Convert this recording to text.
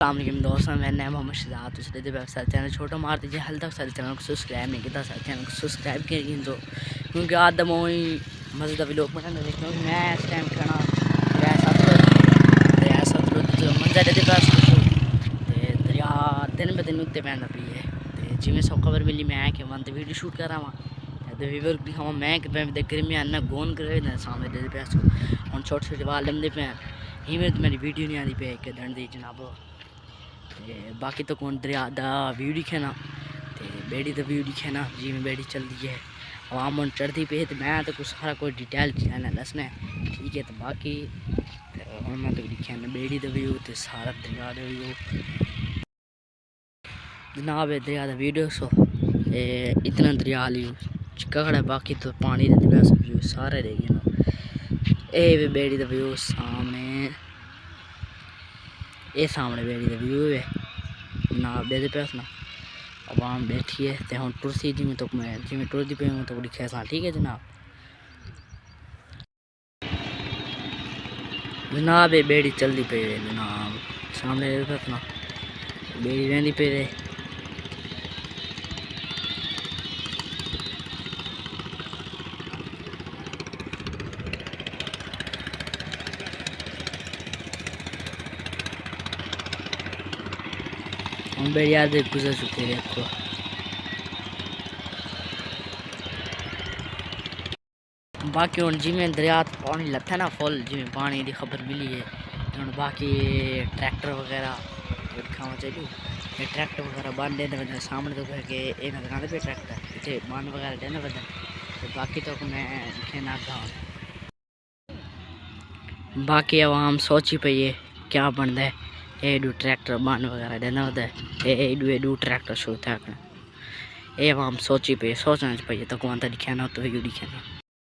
दोस्तों, मैंने मोहम्मद शहजाद दूसरे दिन वेबसाइट चैनल छोटा मार दीजिए। हाल तक सारे चैनल को सब्सक्राइब नहीं किया, सारे चैनल को सब्सक्राइब किए तो क्योंकि आज दम मज़ेदार भी लोग बनाने देखते हैं। मैं इस टाइम खाना दरिया सतलुज मंजर दे पास दरिया दिन ब दिन उत्ते पैंदा पई है। तो जिमें सब खबर मिली मैं कि वहाँ वीडियो शूट करा वहाँ व्यूवर दिखावा मैं कि गर्मी आना गोन करे सामने दे पैस हम छोटे छोटे बाल लंबे पे ही में तो मेरी वीडियो नहीं आती पे कि दंड दी जनाब। बाकी तो कौन दरिया दा व्यू दिखे ना तो बेड़ी का व्यू दिखे ना जी में बेड़ी चलती है आवाम हम चढ़ती पे तो मैं तो कुछ सारा कोई डिटेल चीज़ दसना है ठीक है। तो बाकी मैं तो दिखे ना बेड़ी का व्यू तो सारा दरिया का व्यू जनाब दरिया का वीडियो सो इतना दरिया व्यू चिक्का खड़ा बाकी तो पानी का दरिया व्यू सारे रह गए ना। ये बेड़ी का व्यू सामने ये सामने बेड़ी का व्यू है जनाब दे पैस ना आवाम बैठी है तो हम टुरसी जिमें तो मैं जिमें टुरती पे हूँ तो दिखे सा ठीक है जनाब। जनाब ये बेड़ी चलती पे जनाब सामने दे पैस ना बेड़ी वहदी पे रहे हम बेड़िया से गुजर चुके हैं आपको। बाकी हूँ जिमें दरिया पानी लथा ना फुल जिमें पानी की खबर मिली है हूँ बाकी ट्रैक्टर वगैरह दिखावा चाहिए ये ट्रैक्टर वगैरह बन देने सामने तो कह के ये नजर आते पे ट्रैक्टर इतने बन वगैरह देने वजन तो बाकी तो मैं दिखे ना बाकी आवाम सोची पई है क्या बनता है ये दो ट्रैक्टर बन वगैरह देना होता है ये दो ट्रैक्टर शो था ये आवाम सोची पे सोचना चाहिए तो कौन था दिखाना तो वीडियो दिखाना।